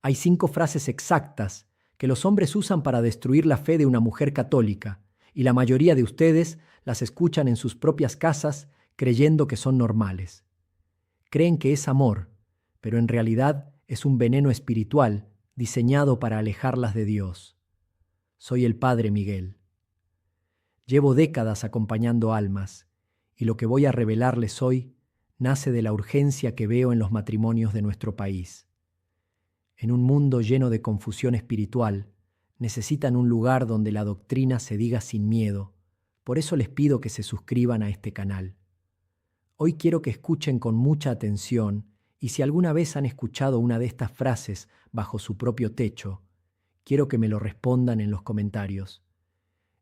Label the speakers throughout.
Speaker 1: Hay 5 frases exactas que los hombres usan para destruir la fe de una mujer católica, y la mayoría de ustedes las escuchan en sus propias casas creyendo que son normales. Creen que es amor, pero en realidad es un veneno espiritual diseñado para alejarlas de Dios. Soy el Padre Miguel. Llevo décadas acompañando almas, y lo que voy a revelarles hoy nace de la urgencia que veo en los matrimonios de nuestro país. En un mundo lleno de confusión espiritual, necesitan un lugar donde la doctrina se diga sin miedo. Por eso les pido que se suscriban a este canal. Hoy quiero que escuchen con mucha atención, y si alguna vez han escuchado una de estas frases bajo su propio techo, quiero que me lo respondan en los comentarios.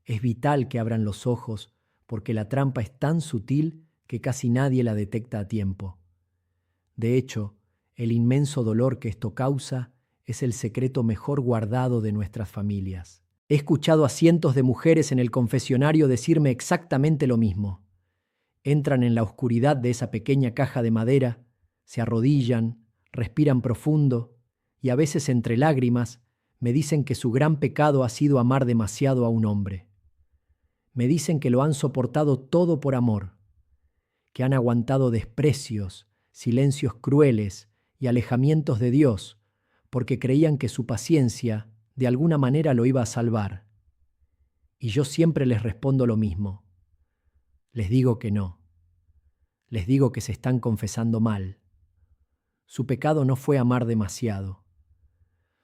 Speaker 1: Es vital que abran los ojos porque la trampa es tan sutil que casi nadie la detecta a tiempo. De hecho, el inmenso dolor que esto causa es el secreto mejor guardado de nuestras familias. He escuchado a cientos de mujeres en el confesionario decirme exactamente lo mismo. Entran en la oscuridad de esa pequeña caja de madera, se arrodillan, respiran profundo y a veces entre lágrimas me dicen que su gran pecado ha sido amar demasiado a un hombre. Me dicen que lo han soportado todo por amor, que han aguantado desprecios, silencios crueles y alejamientos de Dios, porque creían que su paciencia de alguna manera lo iba a salvar. Y yo siempre les respondo lo mismo. Les digo que no. Les digo que se están confesando mal. Su pecado no fue amar demasiado.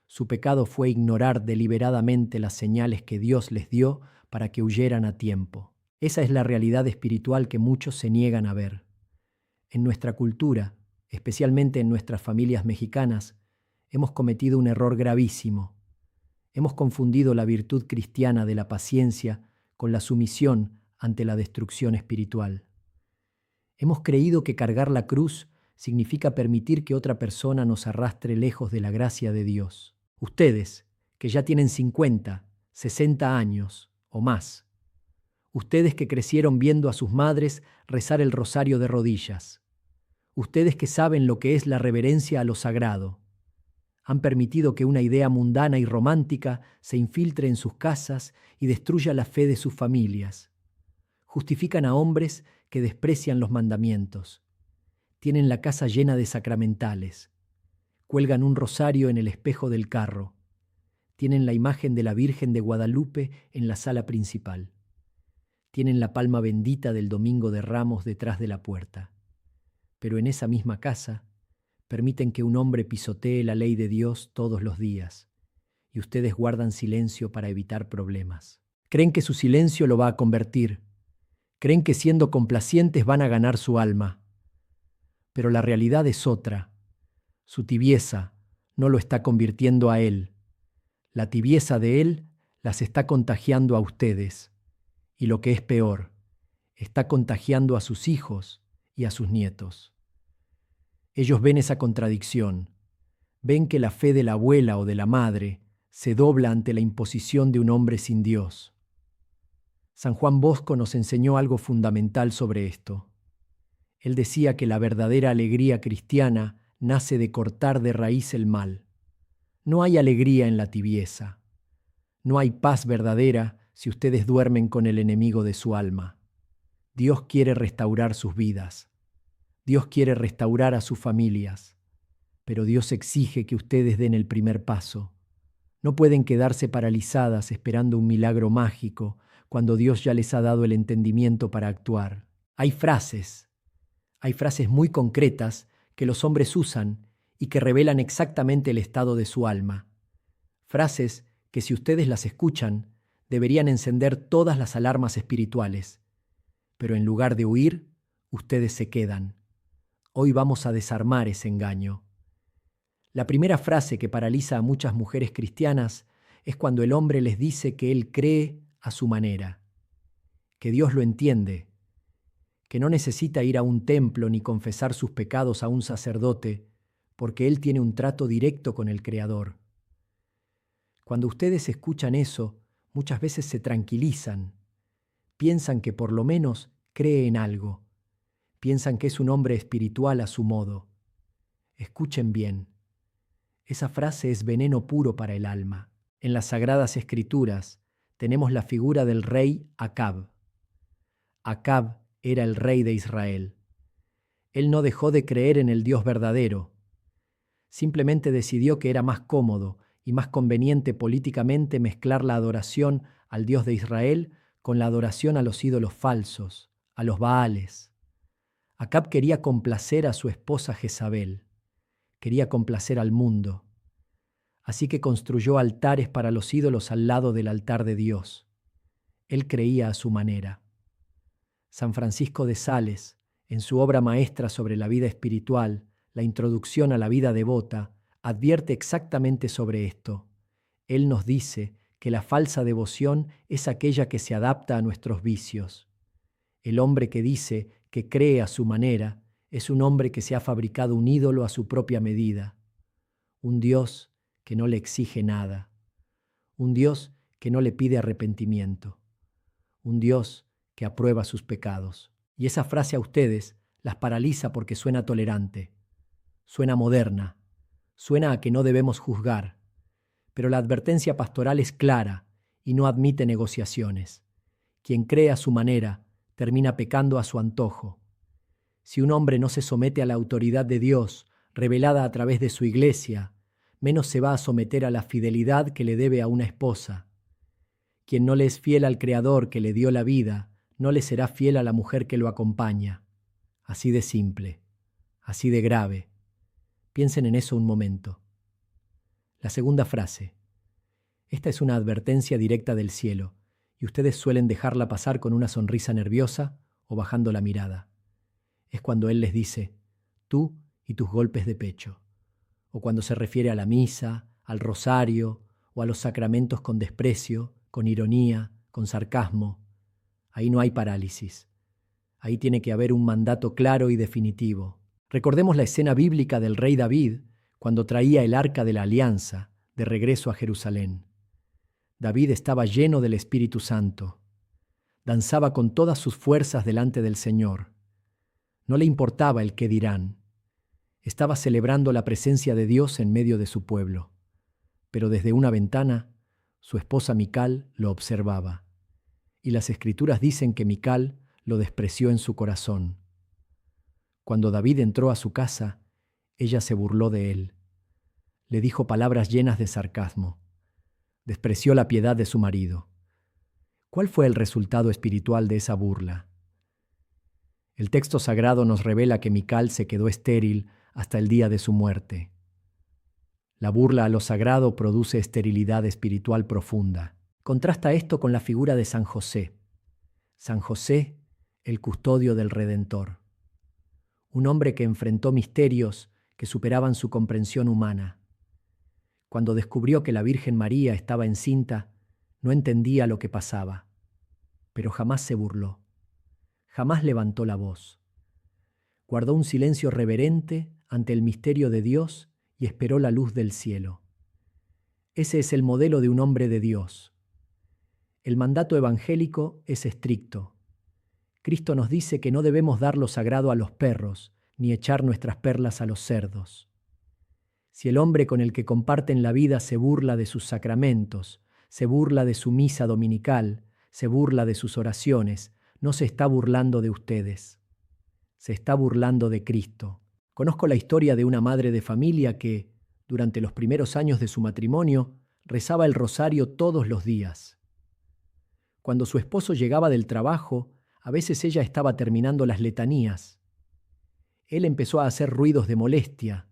Speaker 1: Su pecado fue ignorar deliberadamente las señales que Dios les dio para que huyeran a tiempo. Esa es la realidad espiritual que muchos se niegan a ver. En nuestra cultura, especialmente en nuestras familias mexicanas, hemos cometido un error gravísimo. Hemos confundido la virtud cristiana de la paciencia con la sumisión ante la destrucción espiritual. Hemos creído que cargar la cruz significa permitir que otra persona nos arrastre lejos de la gracia de Dios. Ustedes, que ya tienen 50, 60 años o más. Ustedes que crecieron viendo a sus madres rezar el rosario de rodillas. Ustedes que saben lo que es la reverencia a lo sagrado. Han permitido que una idea mundana y romántica se infiltre en sus casas y destruya la fe de sus familias. Justifican a hombres que desprecian los mandamientos. Tienen la casa llena de sacramentales. Cuelgan un rosario en el espejo del carro. Tienen la imagen de la Virgen de Guadalupe en la sala principal. Tienen la palma bendita del Domingo de Ramos detrás de la puerta. Pero en esa misma casa permiten que un hombre pisotee la ley de Dios todos los días, y ustedes guardan silencio para evitar problemas. Creen que su silencio lo va a convertir. Creen que siendo complacientes van a ganar su alma. Pero la realidad es otra. Su tibieza no lo está convirtiendo a él. La tibieza de él las está contagiando a ustedes. Y lo que es peor, está contagiando a sus hijos y a sus nietos. Ellos ven esa contradicción. Ven que la fe de la abuela o de la madre se dobla ante la imposición de un hombre sin Dios. San Juan Bosco nos enseñó algo fundamental sobre esto. Él decía que la verdadera alegría cristiana nace de cortar de raíz el mal. No hay alegría en la tibieza. No hay paz verdadera si ustedes duermen con el enemigo de su alma. Dios quiere restaurar sus vidas. Dios quiere restaurar a sus familias. Pero Dios exige que ustedes den el primer paso. No pueden quedarse paralizadas esperando un milagro mágico cuando Dios ya les ha dado el entendimiento para actuar. Hay frases muy concretas que los hombres usan y que revelan exactamente el estado de su alma. Frases que si ustedes las escuchan, deberían encender todas las alarmas espirituales. Pero en lugar de huir, ustedes se quedan. Hoy vamos a desarmar ese engaño. La primera frase que paraliza a muchas mujeres cristianas es cuando el hombre les dice que él cree a su manera, que Dios lo entiende, que no necesita ir a un templo ni confesar sus pecados a un sacerdote, porque él tiene un trato directo con el Creador. Cuando ustedes escuchan eso, muchas veces se tranquilizan, piensan que por lo menos cree en algo, piensan que es un hombre espiritual a su modo. Escuchen bien, Esa frase es veneno puro para el alma. En las Sagradas Escrituras tenemos la figura del rey Acab. Acab era el rey de Israel. Él no dejó de creer en el Dios verdadero. Simplemente decidió que era más cómodo y más conveniente políticamente mezclar la adoración al Dios de Israel con la adoración a los ídolos falsos, a los Baales. Acab quería complacer a su esposa Jezabel, quería complacer al mundo. Así que construyó altares para los ídolos al lado del altar de Dios. Él creía a su manera. San Francisco de Sales, en su obra maestra sobre la vida espiritual, la introducción a la vida devota, advierte exactamente sobre esto. Él nos dice que la falsa devoción es aquella que se adapta a nuestros vicios. El hombre que dice que cree a su manera es un hombre que se ha fabricado un ídolo a su propia medida, un Dios que no le exige nada, un Dios que no le pide arrepentimiento, un Dios que aprueba sus pecados. Y esa frase a ustedes las paraliza porque suena tolerante, suena moderna, suena a que no debemos juzgar, pero la advertencia pastoral es clara y no admite negociaciones. Quien cree a su manera termina pecando a su antojo. Si un hombre no se somete a la autoridad de Dios, revelada a través de su iglesia, menos se va a someter a la fidelidad que le debe a una esposa. Quien no le es fiel al Creador que le dio la vida, no le será fiel a la mujer que lo acompaña. Así de simple, así de grave. Piensen en eso un momento. La segunda frase. Esta es una advertencia directa del cielo, y ustedes suelen dejarla pasar con una sonrisa nerviosa o bajando la mirada. Es cuando Él les dice, tú y tus golpes de pecho. O cuando se refiere a la misa, al rosario o a los sacramentos con desprecio, con ironía, con sarcasmo. Ahí no hay parálisis. Ahí tiene que haber un mandato claro y definitivo. Recordemos la escena bíblica del rey David cuando traía el arca de la alianza de regreso a Jerusalén. David estaba lleno del Espíritu Santo. Danzaba con todas sus fuerzas delante del Señor. No le importaba el qué dirán. Estaba celebrando la presencia de Dios en medio de su pueblo. Pero desde una ventana, su esposa Mical lo observaba. Y las Escrituras dicen que Mical lo despreció en su corazón. Cuando David entró a su casa, ella se burló de él. Le dijo palabras llenas de sarcasmo. Despreció la piedad de su marido. ¿Cuál fue el resultado espiritual de esa burla? El texto sagrado nos revela que Mical se quedó estéril hasta el día de su muerte. La burla a lo sagrado produce esterilidad espiritual profunda. Contrasta esto con la figura de San José. San José, el custodio del Redentor. Un hombre que enfrentó misterios que superaban su comprensión humana. Cuando descubrió que la Virgen María estaba encinta, no entendía lo que pasaba, pero jamás se burló, jamás levantó la voz. Guardó un silencio reverente ante el misterio de Dios y esperó la luz del cielo. Ese es el modelo de un hombre de Dios. El mandato evangélico es estricto. Cristo nos dice que no debemos dar lo sagrado a los perros, ni echar nuestras perlas a los cerdos. Si el hombre con el que comparten la vida se burla de sus sacramentos, se burla de su misa dominical, se burla de sus oraciones, no se está burlando de ustedes. Se está burlando de Cristo. Conozco la historia de una madre de familia que, durante los primeros años de su matrimonio, rezaba el rosario todos los días. Cuando su esposo llegaba del trabajo, a veces ella estaba terminando las letanías. Él empezó a hacer ruidos de molestia.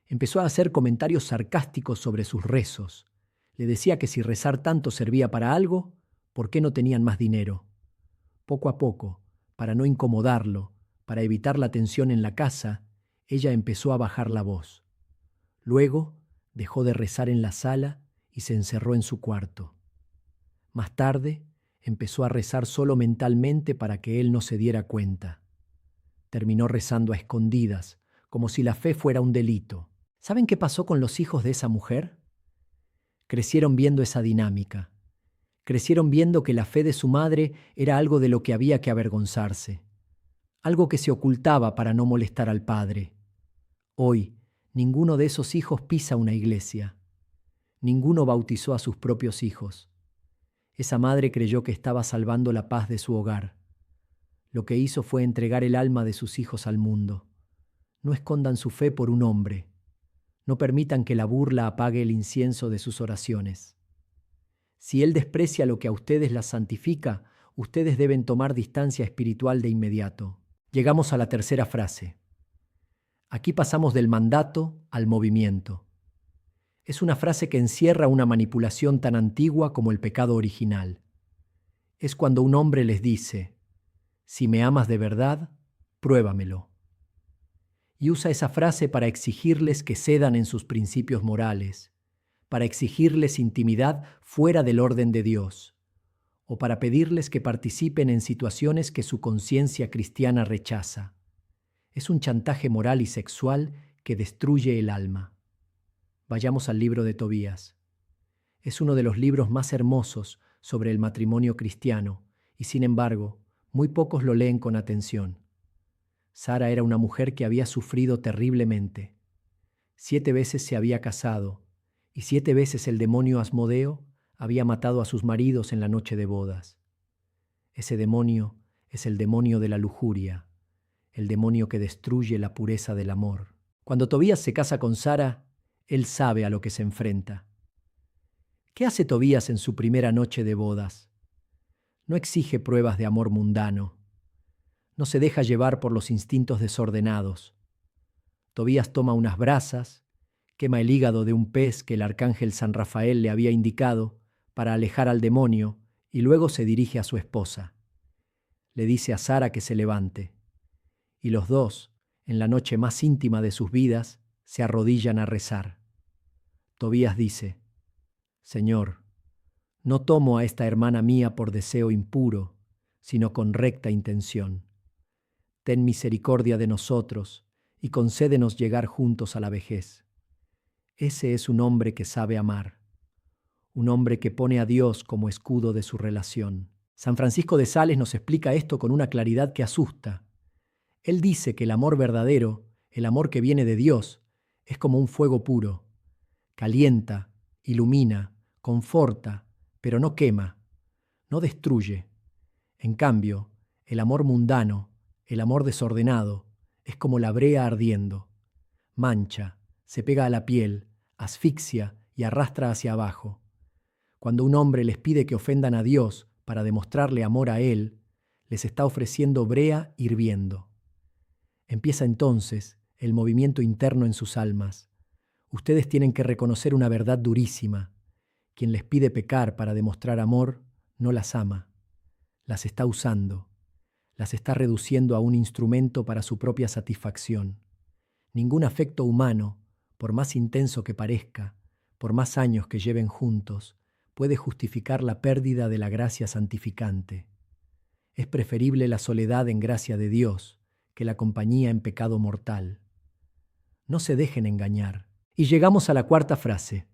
Speaker 1: Empezó a hacer comentarios sarcásticos sobre sus rezos. Le decía que si rezar tanto servía para algo, ¿por qué no tenían más dinero? Poco a poco, para no incomodarlo, para evitar la tensión en la casa, ella empezó a bajar la voz. Luego, dejó de rezar en la sala y se encerró en su cuarto. Más tarde, empezó a rezar solo mentalmente para que él no se diera cuenta. Terminó rezando a escondidas, como si la fe fuera un delito. ¿Saben qué pasó con los hijos de esa mujer? Crecieron viendo esa dinámica. Crecieron viendo que la fe de su madre era algo de lo que había que avergonzarse, algo que se ocultaba para no molestar al padre. Hoy, Ninguno de esos hijos pisa una iglesia. Ninguno bautizó a sus propios hijos. Esa madre creyó que estaba salvando la paz de su hogar. Lo que hizo fue entregar el alma de sus hijos al mundo. No escondan su fe por un hombre. No permitan que la burla apague el incienso de sus oraciones. Si él desprecia lo que a ustedes las santifica, ustedes deben tomar distancia espiritual de inmediato. Llegamos a la tercera frase. Aquí pasamos del mandato al movimiento. Es una frase que encierra una manipulación tan antigua como el pecado original. Es cuando un hombre les dice: si me amas de verdad, pruébamelo. Y usa esa frase para exigirles que cedan en sus principios morales, para exigirles intimidad fuera del orden de Dios, o para pedirles que participen en situaciones que su conciencia cristiana rechaza. Es un chantaje moral y sexual que destruye el alma. Vayamos al libro de Tobías. Es uno de los libros más hermosos sobre el matrimonio cristiano, y sin embargo, muy pocos lo leen con atención. Sara era una mujer que había sufrido terriblemente. 7 veces se había casado, y 7 veces el demonio Asmodeo había matado a sus maridos en la noche de bodas. Ese demonio es el demonio de la lujuria, el demonio que destruye la pureza del amor. Cuando Tobías se casa con Sara, él sabe a lo que se enfrenta. ¿Qué hace Tobías en su primera noche de bodas? No exige pruebas de amor mundano. No se deja llevar por los instintos desordenados. Tobías toma unas brasas, quema el hígado de un pez que el arcángel San Rafael le había indicado para alejar al demonio y luego se dirige a su esposa. Le dice a Sara que se levante. Y los dos, en la noche más íntima de sus vidas, se arrodillan a rezar. Tobías dice: Señor, no tomo a esta hermana mía por deseo impuro, sino con recta intención. Ten misericordia de nosotros y concédenos llegar juntos a la vejez. Ese es un hombre que sabe amar, un hombre que pone a Dios como escudo de su relación. San Francisco de Sales nos explica esto con una claridad que asusta. Él dice que el amor verdadero, el amor que viene de Dios, es como un fuego puro. Calienta, ilumina, conforta, pero no quema, no destruye. En cambio, el amor mundano, el amor desordenado, es como la brea ardiendo. Mancha, se pega a la piel, asfixia y arrastra hacia abajo. Cuando un hombre les pide que ofendan a Dios para demostrarle amor a Él, les está ofreciendo brea hirviendo. Empieza entonces el movimiento interno en sus almas. Ustedes tienen que reconocer una verdad durísima. Quien les pide pecar para demostrar amor, no las ama. Las está usando. Las está reduciendo a un instrumento para su propia satisfacción. Ningún afecto humano, por más intenso que parezca, por más años que lleven juntos, puede justificar la pérdida de la gracia santificante. Es preferible la soledad en gracia de Dios que la compañía en pecado mortal. No se dejen engañar. Y llegamos a la cuarta frase.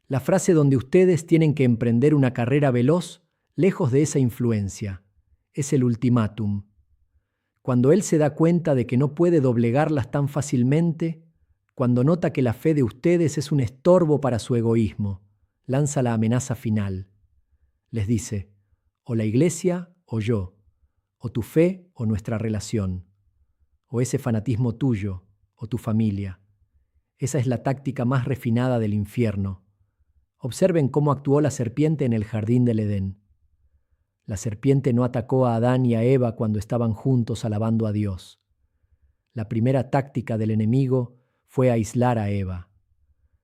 Speaker 1: La frase donde ustedes tienen que emprender una carrera veloz lejos de esa influencia. Es el ultimátum. Cuando él se da cuenta de que no puede doblegarlas tan fácilmente, cuando nota que la fe de ustedes es un estorbo para su egoísmo, lanza la amenaza final. Les dice: o la iglesia o yo, o tu fe o nuestra relación, o ese fanatismo tuyo o tu familia. Esa es la táctica más refinada del infierno. Observen cómo actuó la serpiente en el jardín del Edén. La serpiente no atacó a Adán y a Eva cuando estaban juntos alabando a Dios. La primera táctica del enemigo fue aislar a Eva,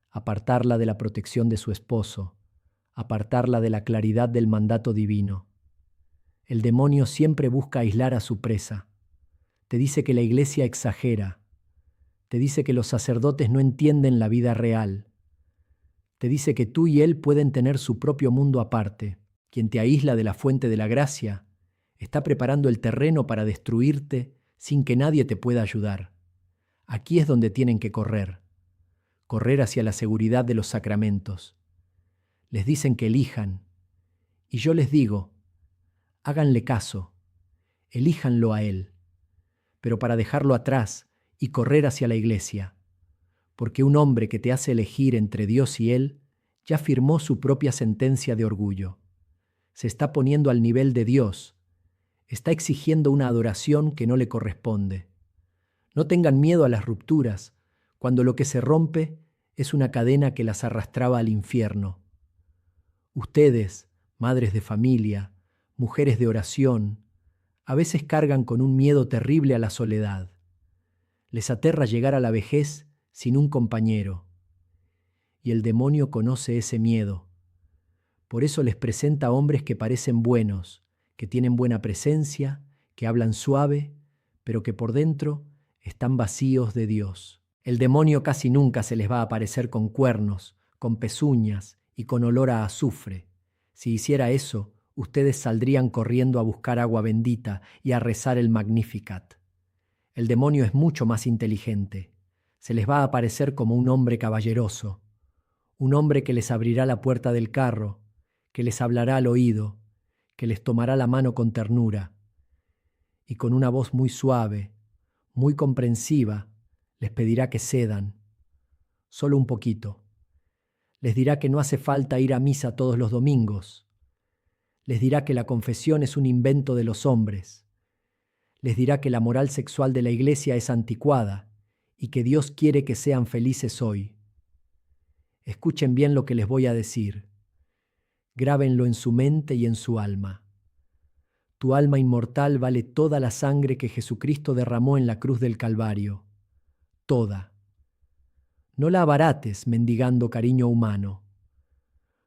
Speaker 1: apartarla de la protección de su esposo, apartarla de la claridad del mandato divino. El demonio siempre busca aislar a su presa. Te dice que la iglesia exagera. Te dice que los sacerdotes no entienden la vida real. Te dice que tú y él pueden tener su propio mundo aparte. Quien te aísla de la fuente de la gracia está preparando el terreno para destruirte sin que nadie te pueda ayudar. Aquí es donde tienen que correr hacia la seguridad de los sacramentos. Les dicen que elijan, y yo les digo: háganle caso, elíjanlo a él, pero para dejarlo atrás y correr hacia la iglesia, porque un hombre que te hace elegir entre Dios y él ya firmó su propia sentencia de orgullo. Se está poniendo al nivel de Dios, está exigiendo una adoración que no le corresponde. No tengan miedo a las rupturas, cuando lo que se rompe es una cadena que las arrastraba al infierno. Ustedes, madres de familia, mujeres de oración, a veces cargan con un miedo terrible a la soledad. Les aterra llegar a la vejez sin un compañero. Y el demonio conoce ese miedo. Por eso les presenta hombres que parecen buenos, que tienen buena presencia, que hablan suave, pero que por dentro están vacíos de Dios. El demonio casi nunca se les va a aparecer con cuernos, con pezuñas y con olor a azufre. Si hiciera eso, ustedes saldrían corriendo a buscar agua bendita y a rezar el Magnificat. El demonio es mucho más inteligente. Se les va a aparecer como un hombre caballeroso, un hombre que les abrirá la puerta del carro, que les hablará al oído, que les tomará la mano con ternura, y con una voz muy suave, muy comprensiva, les pedirá que cedan, solo un poquito. Les dirá que no hace falta ir a misa todos los domingos. Les dirá que la confesión es un invento de los hombres. Les dirá que la moral sexual de la Iglesia es anticuada y que Dios quiere que sean felices hoy. Escuchen bien lo que les voy a decir. Grábenlo en su mente y en su alma. Tu alma inmortal vale toda la sangre que Jesucristo derramó en la cruz del Calvario. Toda. No la abarates mendigando cariño humano.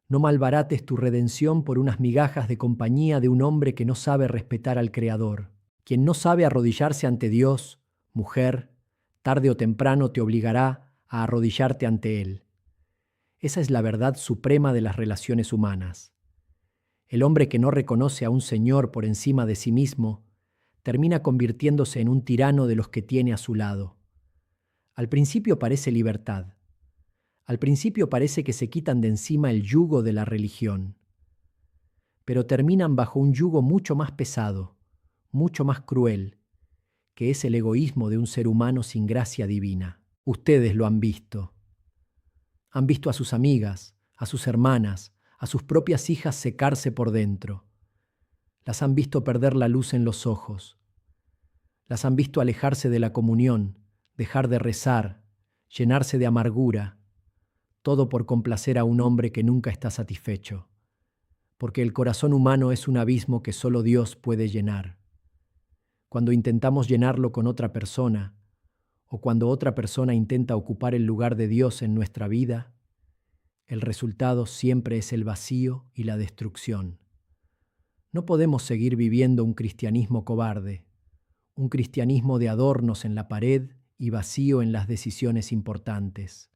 Speaker 1: No malbarates tu redención por unas migajas de compañía de un hombre que no sabe respetar al Creador. Quien no sabe arrodillarse ante Dios, mujer, tarde o temprano te obligará a arrodillarte ante Él. Esa es la verdad suprema de las relaciones humanas. El hombre que no reconoce a un Señor por encima de sí mismo termina convirtiéndose en un tirano de los que tiene a su lado. Al principio parece libertad. Al principio parece que se quitan de encima el yugo de la religión. Pero terminan bajo un yugo mucho más pesado, mucho más cruel, que es el egoísmo de un ser humano sin gracia divina. Ustedes lo han visto. Han visto a sus amigas, a sus hermanas, a sus propias hijas secarse por dentro. Las han visto perder la luz en los ojos. Las han visto alejarse de la comunión, dejar de rezar, llenarse de amargura, todo por complacer a un hombre que nunca está satisfecho, porque el corazón humano es un abismo que solo Dios puede llenar. Cuando intentamos llenarlo con otra persona, o cuando otra persona intenta ocupar el lugar de Dios en nuestra vida, el resultado siempre es el vacío y la destrucción. No podemos seguir viviendo un cristianismo cobarde, un cristianismo de adornos en la pared y vacío en las decisiones importantes.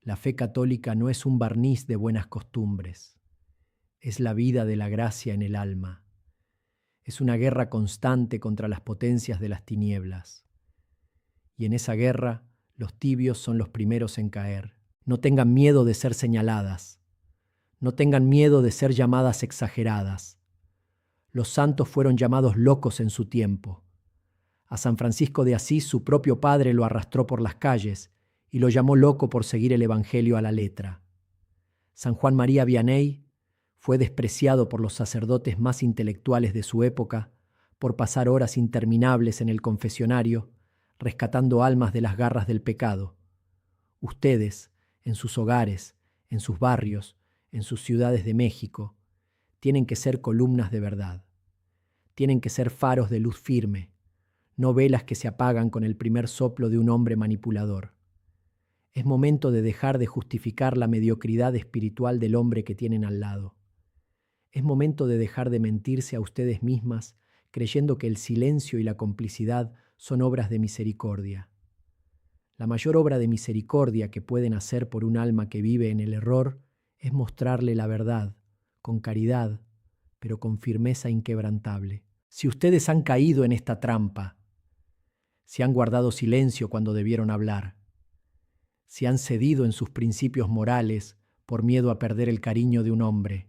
Speaker 1: La fe católica no es un barniz de buenas costumbres, es la vida de la gracia en el alma. Es una guerra constante contra las potencias de las tinieblas. Y en esa guerra, los tibios son los primeros en caer. No tengan miedo de ser señaladas. No tengan miedo de ser llamadas exageradas. Los santos fueron llamados locos en su tiempo. A San Francisco de Asís su propio padre lo arrastró por las calles y lo llamó loco por seguir el Evangelio a la letra. San Juan María Vianney fue despreciado por los sacerdotes más intelectuales de su época por pasar horas interminables en el confesionario, rescatando almas de las garras del pecado. Ustedes, en sus hogares, en sus barrios, en sus ciudades de México, tienen que ser columnas de verdad. Tienen que ser faros de luz firme, no velas que se apagan con el primer soplo de un hombre manipulador. Es momento de dejar de justificar la mediocridad espiritual del hombre que tienen al lado. Es momento de dejar de mentirse a ustedes mismas creyendo que el silencio y la complicidad son obras de misericordia. La mayor obra de misericordia que pueden hacer por un alma que vive en el error es mostrarle la verdad, con caridad, pero con firmeza inquebrantable. Si ustedes han caído en esta trampa, si han guardado silencio cuando debieron hablar, si han cedido en sus principios morales por miedo a perder el cariño de un hombre,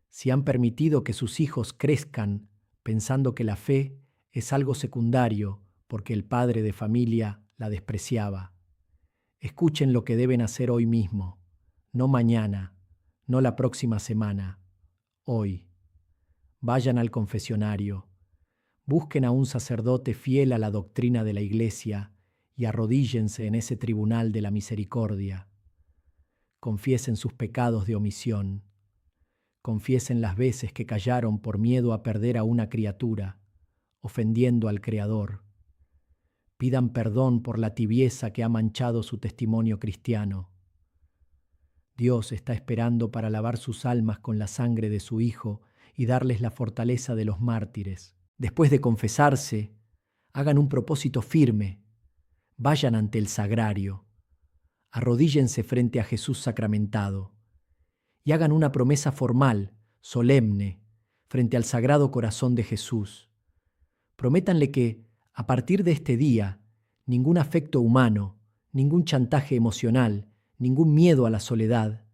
Speaker 1: si han permitido que sus hijos crezcan pensando que la fe es algo secundario porque el padre de familia la despreciaba, Escuchen lo que deben hacer hoy mismo, no mañana, no la próxima semana, hoy. Vayan al confesionario, busquen a un sacerdote fiel a la doctrina de la Iglesia y arrodíllense en ese tribunal de la misericordia. Confiesen sus pecados de omisión. Confiesen las veces que callaron por miedo a perder a una criatura, ofendiendo al Creador. Pidan perdón por la tibieza que ha manchado su testimonio cristiano. Dios está esperando para lavar sus almas con la sangre de su Hijo y darles la fortaleza de los mártires. Después de confesarse, hagan un propósito firme. Vayan ante el sagrario. Arrodíllense frente a Jesús sacramentado y hagan una promesa formal, solemne, frente al Sagrado Corazón de Jesús. Prométanle que, a partir de este día, ningún afecto humano, ningún chantaje emocional, ningún miedo a la soledad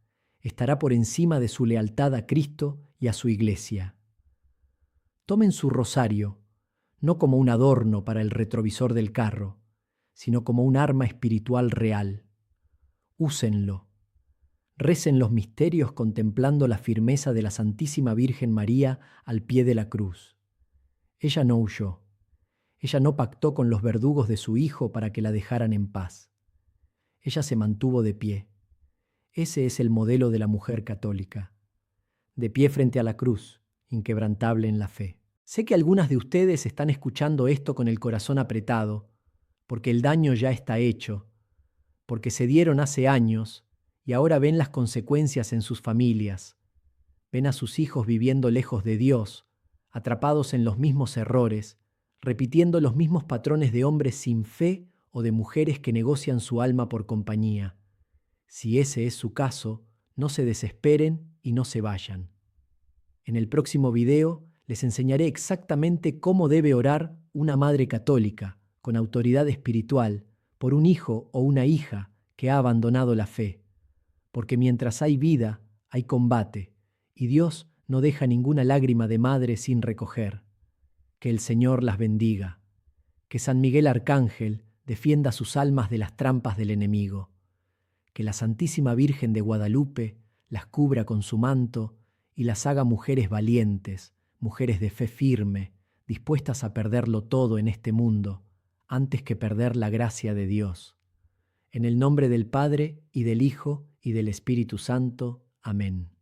Speaker 1: estará por encima de su lealtad a Cristo y a su Iglesia. Tomen su rosario, no como un adorno para el retrovisor del carro, sino como un arma espiritual real. Úsenlo. Recen los misterios contemplando la firmeza de la Santísima Virgen María al pie de la cruz. Ella no huyó. Ella no pactó con los verdugos de su Hijo para que la dejaran en paz. Ella se mantuvo de pie. Ese es el modelo de la mujer católica. De pie frente a la cruz, inquebrantable en la fe. Sé que algunas de ustedes están escuchando esto con el corazón apretado, porque el daño ya está hecho, porque se dieron hace años y ahora ven las consecuencias en sus familias. Ven a sus hijos viviendo lejos de Dios, atrapados en los mismos errores, repitiendo los mismos patrones de hombres sin fe o de mujeres que negocian su alma por compañía. Si ese es su caso, no se desesperen y no se vayan. En el próximo video les enseñaré exactamente cómo debe orar una madre católica, con autoridad espiritual, por un hijo o una hija que ha abandonado la fe. Porque mientras hay vida, hay combate, y Dios no deja ninguna lágrima de madre sin recoger. Que el Señor las bendiga. Que San Miguel Arcángel defienda sus almas de las trampas del enemigo. Que la Santísima Virgen de Guadalupe las cubra con su manto y las haga mujeres valientes, mujeres de fe firme, dispuestas a perderlo todo en este mundo, antes que perder la gracia de Dios. En el nombre del Padre, y del Hijo, y del Espíritu Santo. Amén.